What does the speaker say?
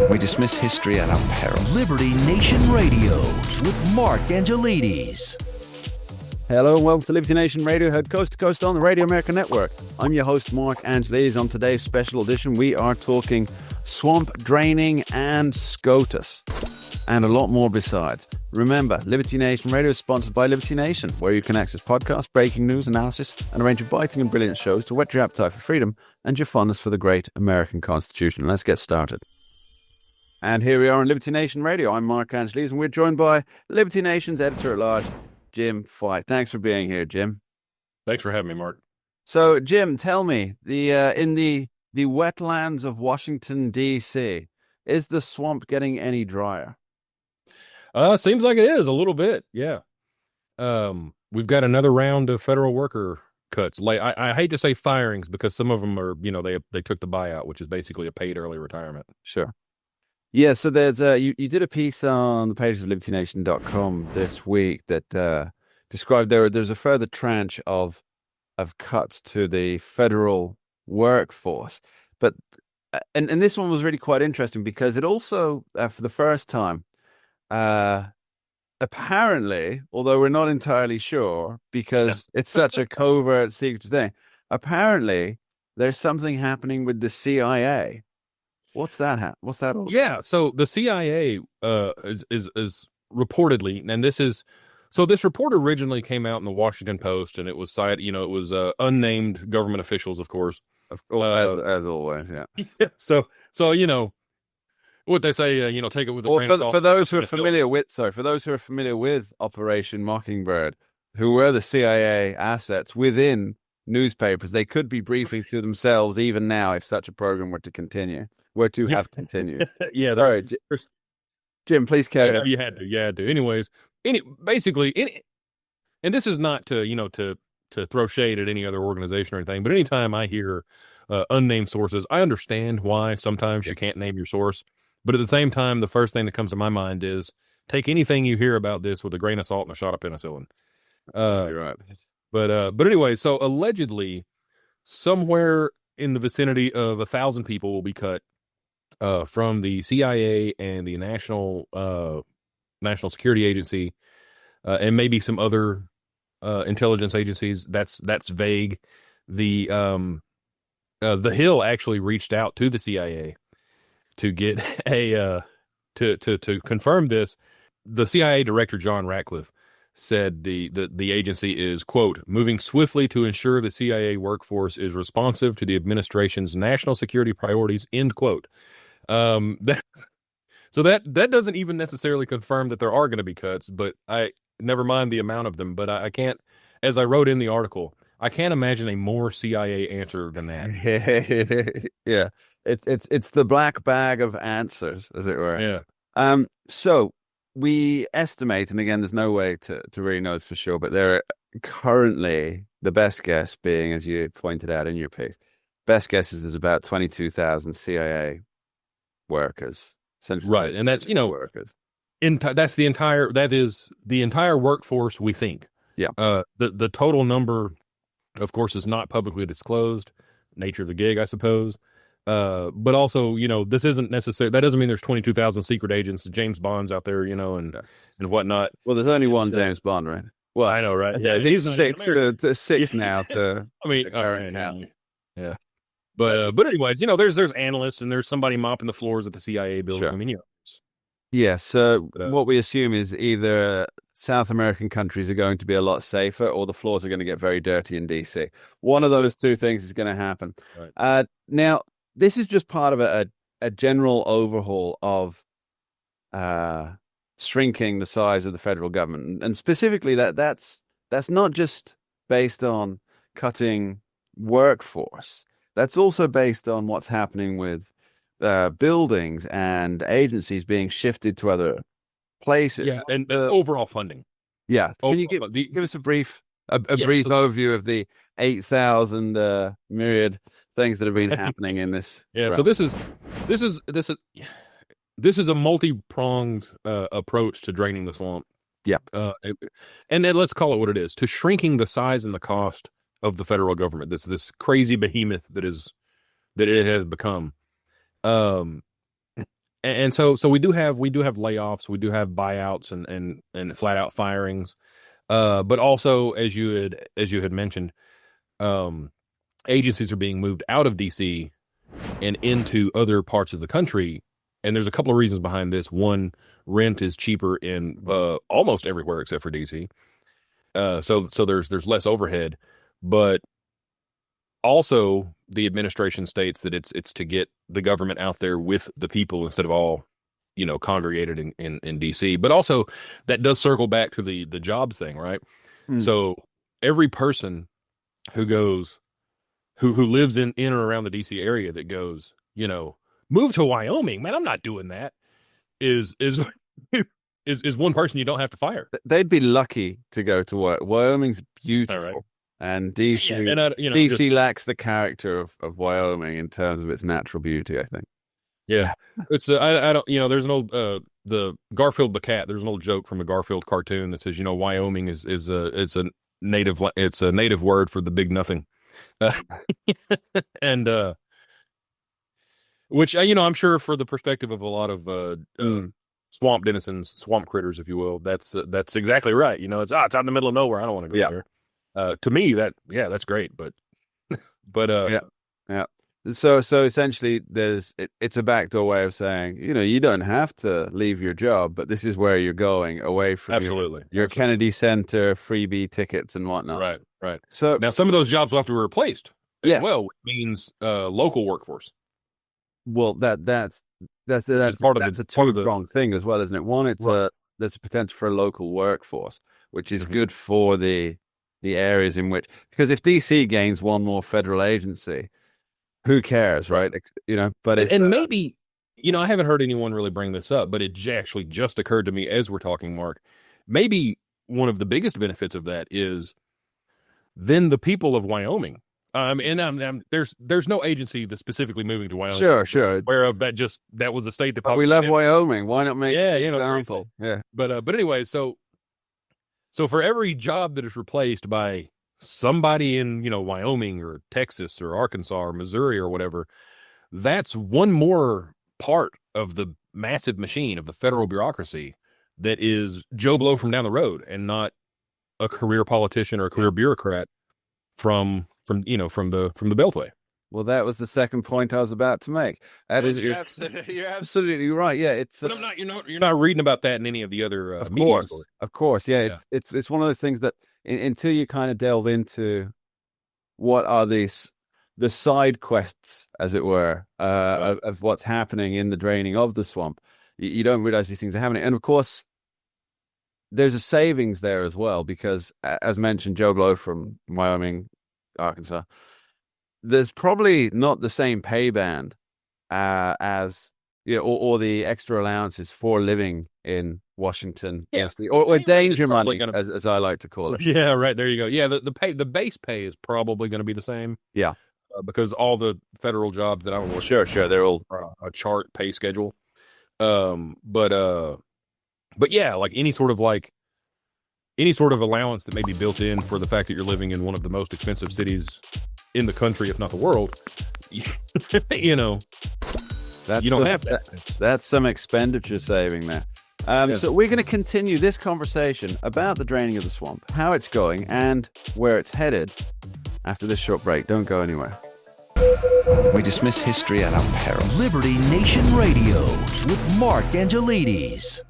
We dismiss history at our peril. Liberty Nation Radio with Mark Angelides. Hello and welcome to Liberty Nation Radio, heard coast to coast on the Radio America Network. I'm your host, Mark Angelides. On today's special edition, we are talking swamp draining and SCOTUS, and a lot more besides. Remember, Liberty Nation Radio is sponsored by Liberty Nation, where you can access podcasts, breaking news, analysis, and a range of biting and brilliant shows to whet your appetite for freedom and your fondness for the great American Constitution. Let's get started. And here we are on Liberty Nation Radio. I'm Mark Angelides, and we're joined by Liberty Nation's editor-at-large, Jim Fite. Thanks for being here, Jim. Thanks for having me, Mark. So, Jim, tell me, in the wetlands of Washington, D.C., is the swamp getting any drier? Seems like it is a little bit, yeah. We've got another round of federal worker cuts. Like I hate to say firings because some of them are, they took the buyout, which is basically a paid early retirement. Sure. Yeah, so there's you did a piece on the pages of libertynation.com this week that described there's a further tranche of cuts to the federal workforce. But and this one was really quite interesting because it also, for the first time, apparently, although we're not entirely sure because it's such a covert secret thing, apparently there's something happening with the CIA. What's that? What's that all? Yeah, so the CIA is reportedly, and this report originally came out in the Washington Post, and it was cited, it was unnamed government officials, of course. As always, yeah. So what they say, take it with a grain of salt. For those who are familiar with Operation Mockingbird, who were the CIA assets within newspapers, they could be briefing to themselves even now if such a program were to have continued. Yeah, sorry, Jim, please carry on. You had to. Anyways, and this is not to throw shade at any other organization or anything, but anytime I hear unnamed sources, I understand why sometimes you can't name your source. But at the same time, the first thing that comes to my mind is take anything you hear about this with a grain of salt and a shot of penicillin. You're right. But anyway, so allegedly, somewhere in the vicinity of 1,000 people will be cut from the CIA and the National Security Agency, and maybe some other intelligence agencies. That's vague. The Hill actually reached out to the CIA to get to confirm this. The CIA director, John Ratcliffe, said the agency is, quote, moving swiftly to ensure the CIA workforce is responsive to the administration's national security priorities, end quote. So that doesn't even necessarily confirm that there are going to be cuts, but I never mind the amount of them. But I can't, as I wrote in the article, I can't imagine a more CIA answer than that. Yeah. It's the black bag of answers, as it were. Yeah. So we estimate, and again, there's no way to really know this for sure, but there are currently, the best guess being, as you pointed out in your piece, best guess is there's about 22,000 CIA workers. Right, and that's, workers. That is the entire workforce, we think. Yeah. The total number, of course, is not publicly disclosed. Nature of the gig, I suppose. But also, this isn't necessary. That doesn't mean there's 22,000 secret agents, James Bonds out there, and whatnot. Well, there's only one James Bond, right? Well, I know, right? Yeah, he's six now. I mean, all right, now. Yeah. But anyways, there's analysts and there's somebody mopping the floors at the CIA building. Sure. I mean, Yes. So what we assume is either South American countries are going to be a lot safer, or the floors are going to get very dirty in DC. One of those two things is going to happen. Right. Now, this is just part of a general overhaul of shrinking the size of the federal government, and specifically that's not just based on cutting workforce. That's also based on what's happening with buildings and agencies being shifted to other places. Yeah, and overall funding. Yeah. Can you give us a brief overview of the 8,000 myriad things that have been happening in this? Yeah. realm? So this is a multi-pronged approach to draining the swamp. Yeah. And then let's call it what it is: to shrinking the size and the cost of the federal government. This crazy behemoth that it has become. and so we do have layoffs, we do have buyouts and flat out firings, but also as you had mentioned, agencies are being moved out of DC and into other parts of the country, and there's a couple of reasons behind this. One, rent is cheaper in almost everywhere except for DC, so there's less overhead, but also the administration states that it's to get the government out there with the people instead of all, congregated in DC. But also that does circle back to the jobs thing, right? So every person who goes who lives in or around the DC area that goes, move to Wyoming, man, I'm not doing that, is one person you don't have to fire. They'd be lucky to go to work. Wyoming's beautiful. All right. And DC, DC lacks the character of Wyoming in terms of its natural beauty, I think. Yeah, it's I don't there's an old the Garfield the cat. There's an old joke from a Garfield cartoon that says Wyoming is a native word for the big nothing, and which I'm sure for the perspective of a lot of swamp denizens, swamp critters, if you will, that's exactly right. It's out in the middle of nowhere. I don't want to go there. To me, that's great, but yeah. So essentially, it's a backdoor way of saying, you don't have to leave your job, but this is where you're going, away from your Kennedy Center, freebie tickets and whatnot. Right. So now some of those jobs will have to be replaced. Yes. Well, which means local workforce. Well, that's a two-pronged thing as well, isn't it? One, there's a potential for a local workforce, which is good for the areas in which, because if DC gains one more federal agency, who cares, right? But maybe, I haven't heard anyone really bring this up, but it actually just occurred to me as we're talking, Mark. Maybe one of the biggest benefits of that is then the people of Wyoming. There's no agency that's specifically moving to Wyoming. Sure. Whereof that was a state that we love Wyoming. Why not make an example? Yeah. But anyway, so for every job that is replaced by somebody in, Wyoming or Texas or Arkansas or Missouri or whatever, that's one more part of the massive machine of the federal bureaucracy that is Joe Blow from down the road and not a career politician or a career bureaucrat from the Beltway. Well, that was the second point I was about to make. You're absolutely right. Yeah, but you're not reading about that in any of the other media stories. Of course. Yeah. It's one of those things that until you kind of delve into what are the side quests, as it were, of what's happening in the draining of the swamp, you don't realize these things are happening. And of course, there's a savings there as well, because as mentioned, Joe Blow from Wyoming, Arkansas, there's probably not the same pay band as or the extra allowances for living in Washington, or danger money, as I like to call it. Yeah, right. There you go. Yeah, the base pay is probably going to be the same. Yeah, because all the federal jobs that I'm working, sure, they're all a chart pay schedule. But yeah, like any sort of allowance that may be built in for the fact that you're living in one of the most expensive cities in the country, if not the world, you don't have that. That's some expenditure saving there. So we're going to continue this conversation about the draining of the swamp, how it's going, and where it's headed after this short break. Don't go anywhere. We dismiss history at our peril. Liberty Nation Radio with Mark Angelides.